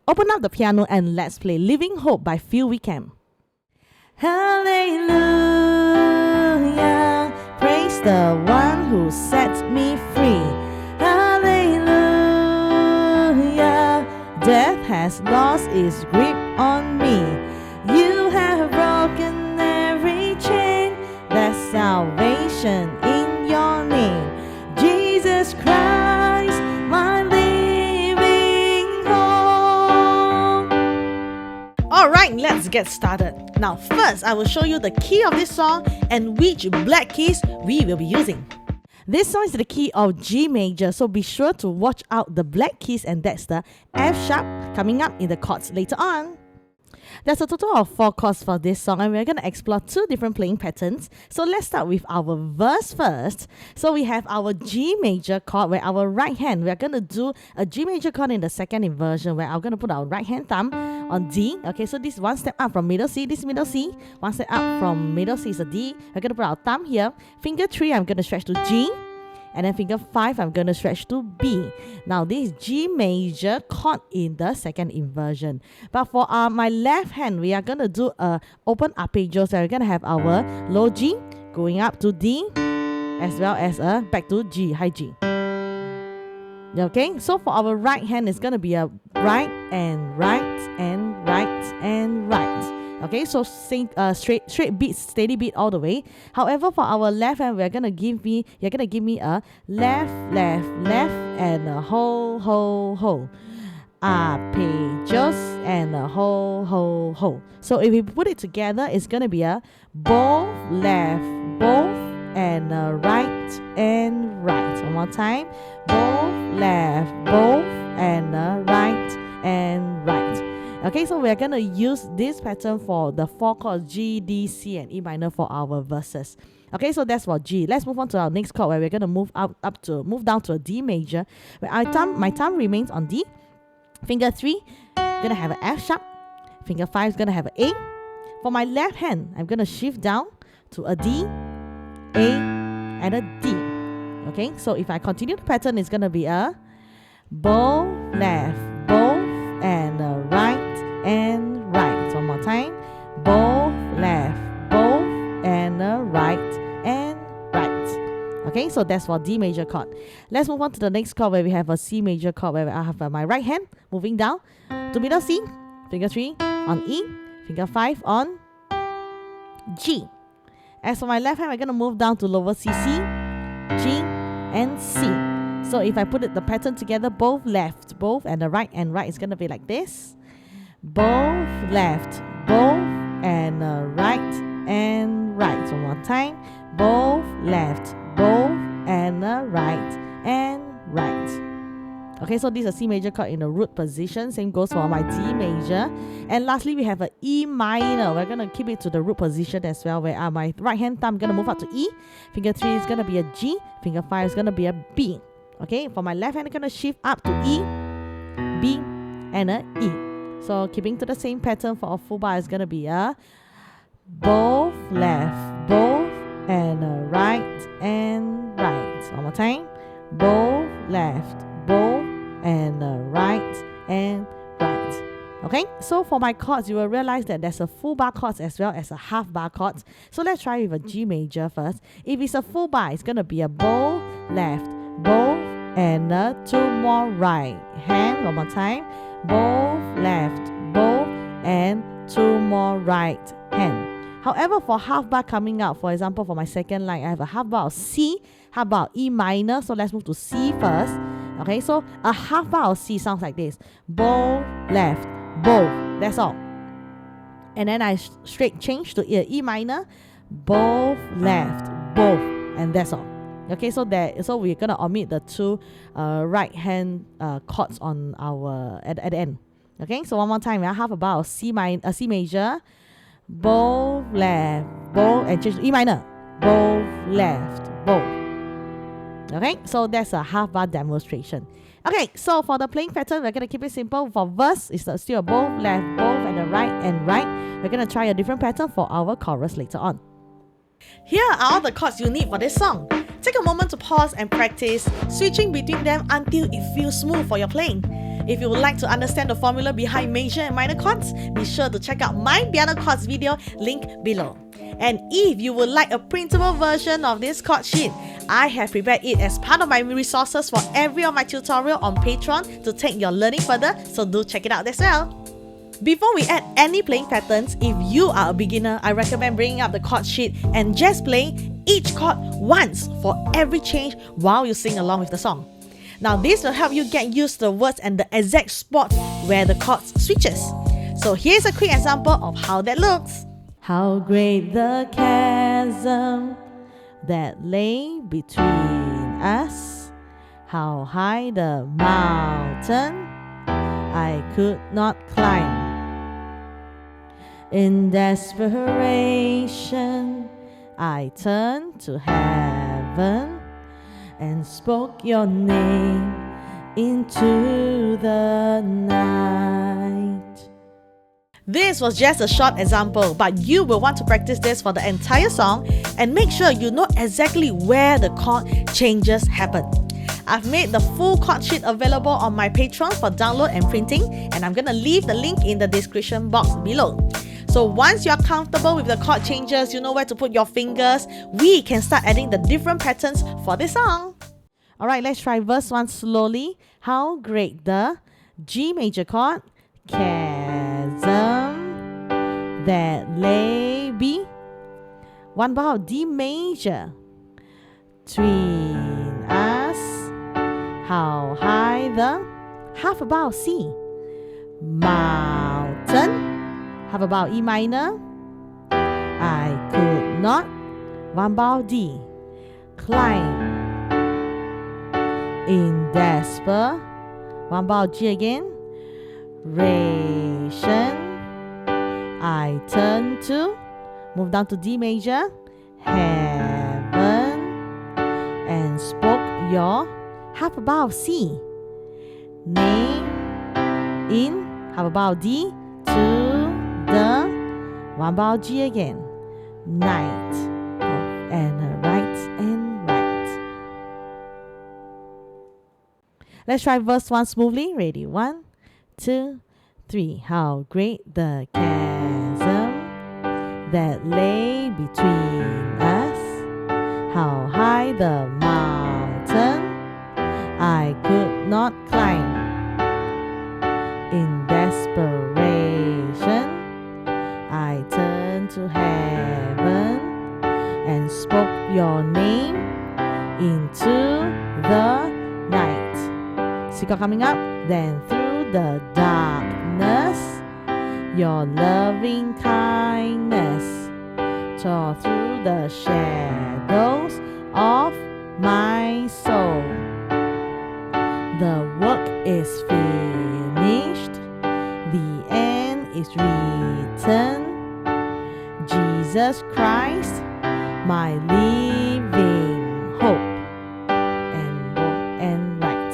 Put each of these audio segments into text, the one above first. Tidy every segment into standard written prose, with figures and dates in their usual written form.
Open up the piano and let's play Living Hope by Phil Wickham. Hallelujah, praise the one who sets me free. Hallelujah, death has lost its grip on me. You have broken every chain. There's salvation in your name, Jesus Christ, my living hope. Alright, let's get started. Now first, I will show you the key of this song and which black keys we will be using. This song is the key of G major, so be sure to watch out the black keys, and that's the F sharp coming up in the chords later on. There's a total of 4 chords for this song, and we're going to explore 2 different playing patterns. So let's start with our verse first. So we have our G major chord, where our right hand, we're going to do a G major chord in the second inversion, where I'm going to put our right hand thumb on D. Okay, so this is one step up from middle C, this middle C. One step up from middle C is a D. We're going to put our thumb here. Finger 3, I'm going to stretch to G. And then finger 5, I'm going to stretch to B. Now, this is G major chord in the second inversion. But for my left hand, we are going to do a open arpeggio. So we're going to have our low G going up to D, as well as back to G, high G. Okay, so for our right hand, it's going to be a right and right and right and right. Okay, so sing straight beat, steady beat all the way. However, for our left hand, you're gonna give me a left, left, left, and a ho. Arpeggios and a ho. So if we put it together, it's gonna be a both, left, both, and a right and right. One more time. Both, left, both, and a right and right. Okay, so we're going to use this pattern for the 4 chords G, D, C, and E minor for our verses. Okay, so that's for G. Let's move on to our next chord, where we're going to move down to a D major. Where my thumb remains on D. Finger 3, I'm going to have an F sharp. Finger 5 is going to have an A. For my left hand, I'm going to shift down to a D, A, and a D. Okay, so if I continue the pattern, it's going to be a both, left, both, and a right and right. One more time. Both, left, both, and a right and right. Okay, so that's for D major chord. Let's move on to the next chord, where we have a C major chord, where I have my right hand moving down to middle C, finger 3 on E, finger 5 on G. As for my left hand, we're going to move down to lower C, C, G, and C. So if I put the pattern together, both left, both, and the right and right is going to be like this. Both, left, both, and right and right. One more time. Both, left, both, and right and right. Okay, so this is a C major chord in the root position. Same goes for my D major. And lastly, we have an E minor. We're going to keep it to the root position as well, where my right hand thumb going to move up to E. Finger 3 is going to be a G. Finger 5 is going to be a B. Okay, for my left hand, I'm going to shift up to E, B, and a E. So keeping to the same pattern for a full bar is going to be a both, left, both, and a right and right. One more time. Both, left, both, and a right and right. Okay, so for my chords, you will realize that there's a full bar chords as well as a half bar chords. So let's try with a G major first. If it's a full bar, it's going to be a both, left, both, and 2 more right hand. One more time. Both, left, both, and 2 more right hand. However, for half bar coming out, for example, for my second line, I have a half bar of C, half bar of E minor. So let's move to C first. Okay, so a half bar of C sounds like this. Both, left, both. That's all. And then I straight change to E minor. Both, left, both. And that's all. Okay, so we're gonna omit the 2 right hand chords on our at the end. Okay, so one more time. I have a bar of C major, both, left, both, and change to E minor. Both, left, both. Okay, so that's a half bar demonstration. Okay, so for the playing pattern, we're gonna keep it simple. For verse, it's still a both, left, both, and a right and right. We're gonna try a different pattern for our chorus later on. Here are all the chords you need for this song. Take a moment to pause and practice switching between them until it feels smooth for your playing. If you would like to understand the formula behind major and minor chords, be sure to check out my piano chords video, link below. And if you would like a printable version of this chord sheet, I have prepared it as part of my resources for every of my tutorial on Patreon to take your learning further, so do check it out as well. Before we add any playing patterns, if you are a beginner, I recommend bringing up the chord sheet and just playing each chord once for every change while you sing along with the song. Now this will help you get used to the words and the exact spot where the chord switches. So here's a quick example of how that looks. How great the chasm that lay between us, how high the mountain I could not climb. In desperation, I turned to heaven and spoke your name into the night. This was just a short example, but you will want to practice this for the entire song and make sure you know exactly where the chord changes happen. I've made the full chord sheet available on my Patreon for download and printing, and I'm gonna leave the link in the description box below. So once you're comfortable with the chord changes, you know where to put your fingers, we can start adding the different patterns for this song. Alright, let's try verse 1 slowly. How great the G major chord, chasm that lay be. One bar of D major, between us, how high the, half a bar of C, mountain, half a bar of E minor, I could not, one bar of D, climb, in despair, one bar of G again, ration, I turn to, move down to D major, heaven, and spoke your, half a bar of C, name, in, half a bar of D, to the, one bar of G again, night, and right and right. Let's try verse 1 smoothly. Ready? 1, 2, 3. How great the chasm that lay between us, how high the mountain I could not climb. In desperation, I turned to heaven and spoke your name into the night. See chord coming up. Then through the darkness, your loving kindness tore through the shadows of my soul. The work is finished, the end is written. Jesus Christ, my living hope. And right.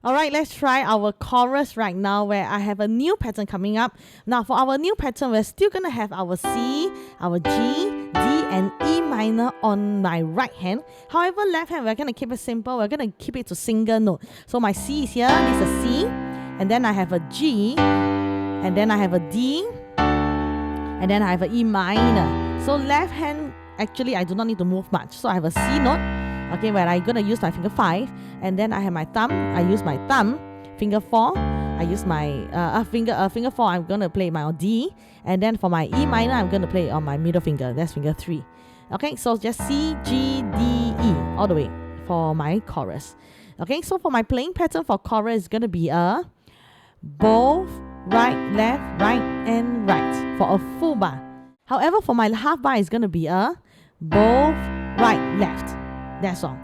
Alright, let's try our chorus right now, where I have a new pattern coming up. Now for our new pattern, we're still going to have our C, our G, D and E minor on my right hand. However, left hand, we're going to keep it simple. We're going to keep it to single note. So my C is here, this is a C, and then I have a G, and then I have a D, and then I have an E minor. So left hand, actually I do not need to move much. So I have a C note, okay, where I'm going to use my finger 5, and then I have my thumb, I use my thumb, finger 4, I use my finger 4, I'm going to play my D, and then for my E minor, I'm going to play on my middle finger, that's finger 3. Okay, so just C, G, D, E, all the way for my chorus. Okay, so for my playing pattern for chorus, it's going to be a both, right, left, right, and right for a full bar. However, for my half bar, it's going to be a both, right, left. That's all.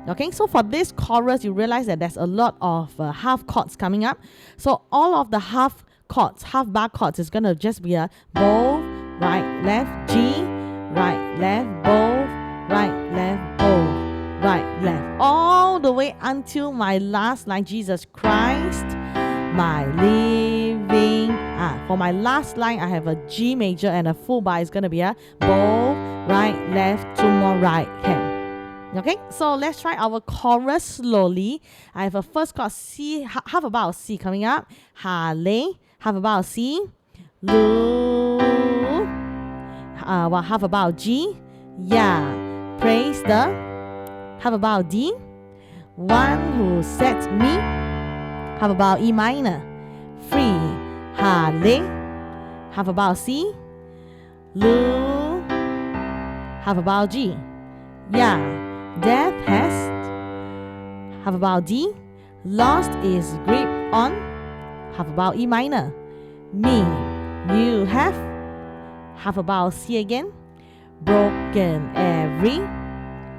Okay, so for this chorus, you realize that there's a lot of half chords coming up. So all of the half chords, half bar chords, is going to just be a both, right, left, G, right, left, both, right, left, both, right, left, all the way until my last line, Jesus Christ, my living. For my last line, I have a G major, and a full bar is going to be a both, right, left, two more right hand. Okay, so let's try our chorus slowly. I have a first chord C, half a bar of C coming up. Ha, le, half a bar of C. Lu, half a bar of G. Ya, praise the, half a bar of D. One who sets me, half a bar of E minor. Free, ha, le, half a bar of C. Lu, half a bar of G. Ya, death has, half a bar of D. Lost is grip on, half a bar of E minor. Me, you have, half a bar of C again. Broken every,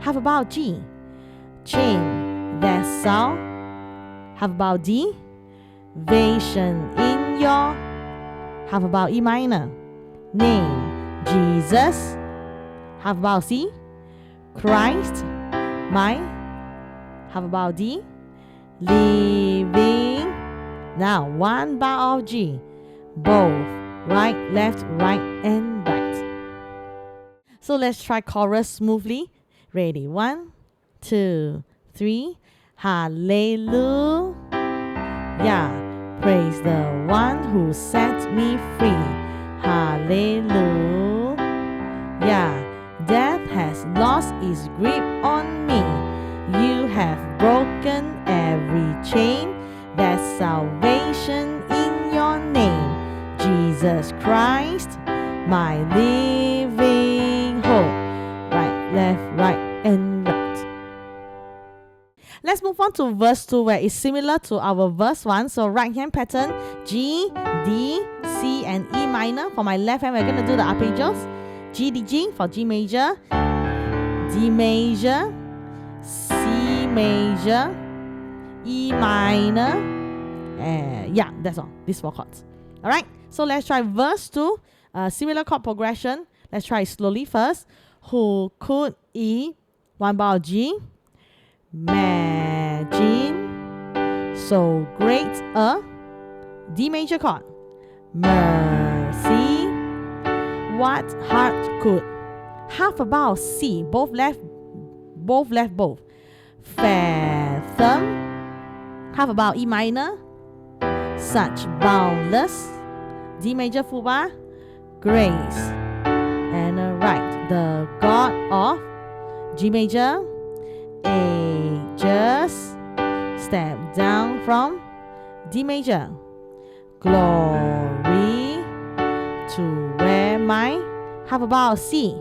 half a bar of G. Chain, that sound, half a bar of D. Vision in your, half a bar of E minor. Name, Jesus, half a bar of C. Christ, my, half a bar of D. Living, now one bar of G. Both, right, left, right, and right. So let's try chorus smoothly. Ready, 1, 2, 3. Hallelujah, praise the one who set me free. Hallelujah, death has lost its grip on me. You have broken every chain. There's salvation in your name, Jesus Christ, my living hope. Right, left, right, and right. Let's move on to verse 2, where it's similar to our verse 1. So right hand pattern, G, D, C, and E minor. For my left hand, we're going to do the arpeggios. G, D, G for G major, D major, C major, E minor, and yeah, that's all. These 4 chords. Alright, so let's try verse 2. Similar chord progression. Let's try it slowly first. Who could E, 1 bar of G. Imagine so great a D major chord. Mercy, what heart could, half a bar of C, both left, both. Fathom, half a bar of E minor. Such boundless, D major full bar. Grace, and right, the God of G major. Ages, step down from D major. Glory, to where my, half a bar of C.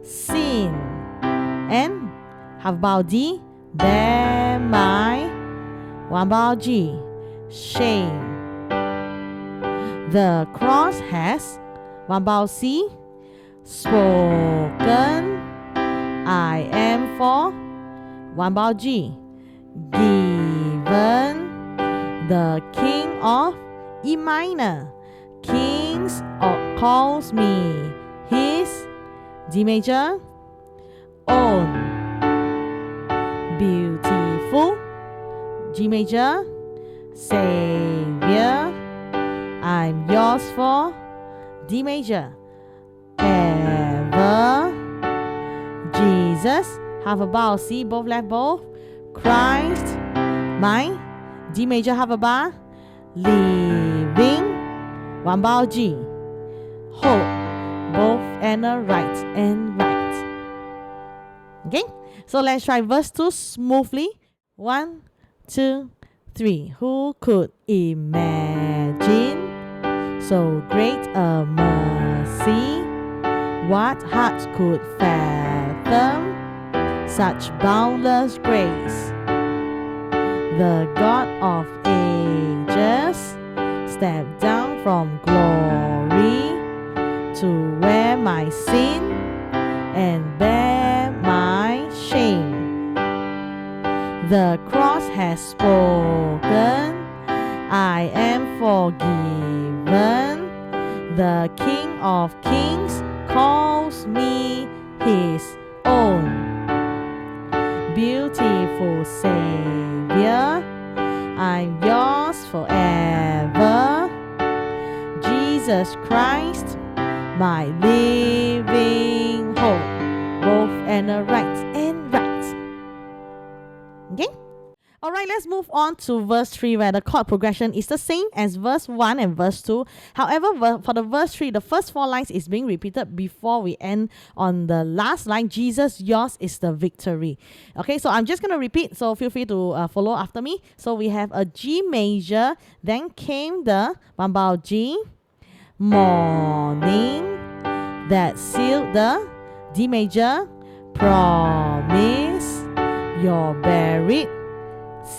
Sin, and half a bar of D. Bear my, 1 bar of G. Shame, the cross has, 1 bar of C. Spoken, I am for, 1 bar of G. Given, the King of E minor. Kings calls me his, D major. Own, beautiful, G major. Savior, I'm yours for, D major. Ever, Jesus, half a bar of C, both left, both. Christ, my, D major, half a bar. Living, 1 bar of G. Hope, both and a right and right. Okay, so let's try verse 2 smoothly. 1, 2, 3. Who could imagine so great a mercy? What heart could fathom such boundless grace? The God of ages stepped down from glory to wear my sin and bear my shame. The cross has spoken, I am forgiven. The King of Kings calls me his own. Beautiful Savior, I'm yours forever. Jesus Christ, my living hope, both and a right and right. Alright, let's move on to verse 3 where the chord progression is the same as verse 1 and verse 2. However, for the verse 3, the first 4 lines is being repeated before we end on the last line. Jesus, yours is the victory. Okay, so I'm just going to repeat, so feel free to follow after me. So we have a G major, then came the one bow G, morning, that sealed the D major, promise, you're buried.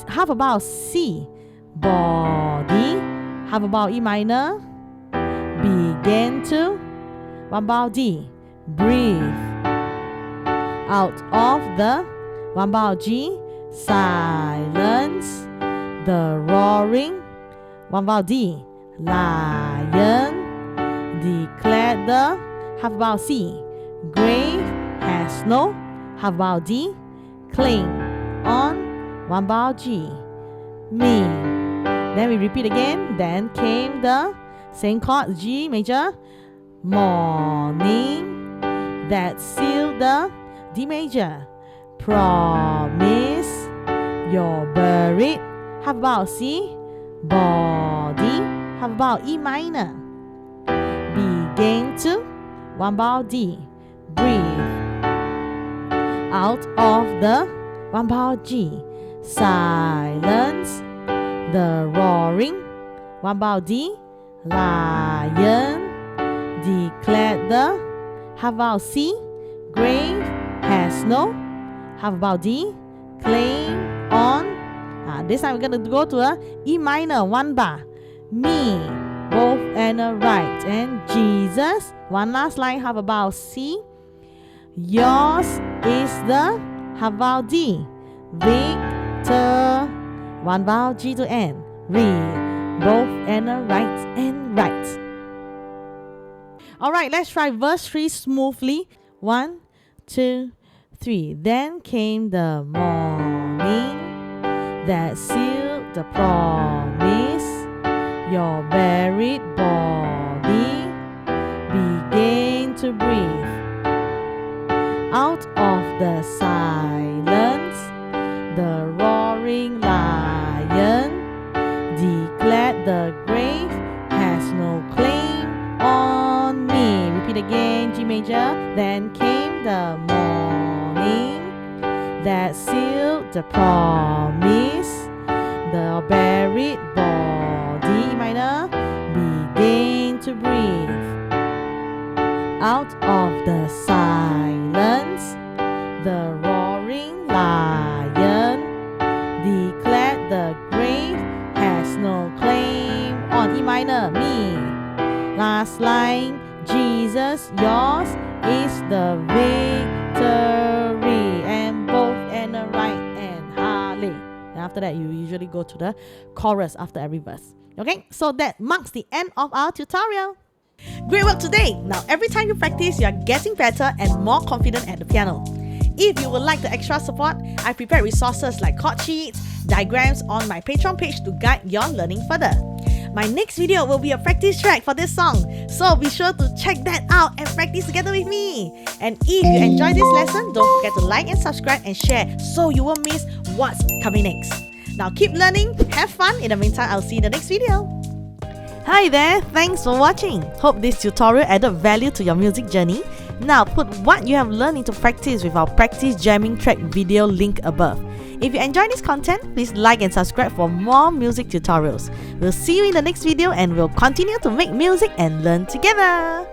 Half about C, body, half about E minor, begin to, one bow D, breathe, out of the, one bow G, silence, the roaring, one bow D, lion, declare the, half bow C, grave, has no, half bow D, cling on, one bow G, me. Then we repeat again. Then came the same chord, G major, morning, that sealed the D major, promise, you're buried, half bow C, body, half bow E minor, begin to, one bow D, breathe, out of the, one bow G, silence, the roaring, one bow D, lion, declared the, half bow C, grave, has no, half bow D, claim on. This time we're going to go to a E minor, one bar, me, both and a right, and Jesus, one last line, half a bow C, yours is the, half bow D, victor, one bow G to end, re, both and a right and right. Alright, let's try verse 3 smoothly. 1, 2, 3. Then came the morning that sealed the promise, your buried body began to breathe, out of the silence, the roaring lion declared the grave has no claim on me. Repeat again, G major. Then came the morning that sealed the promise, the buried body, E minor, began to breathe, out of the silence, the roaring lion declared the grave has no claim on, E minor, me. Last line, Jesus, yours is the victory, and both and the right and hallelujah. And after that, you usually go to the chorus after every verse. Okay, so that marks the end of our tutorial. Great work today! Now every time you practice, you are getting better and more confident at the piano. If you would like the extra support, I prepared resources like chord sheets, diagrams on my Patreon page to guide your learning further. My next video will be a practice track for this song, so be sure to check that out and practice together with me. And if you enjoyed this lesson, don't forget to like and subscribe and share so you won't miss what's coming next. Now keep learning, have fun. In the meantime, I'll see you in the next video. Hi there, thanks for watching. Hope this tutorial added value to your music journey. Now put what you have learned into practice with our practice jamming track video link above. If you enjoy this content, please like and subscribe for more music tutorials. We'll see you in the next video and we'll continue to make music and learn together.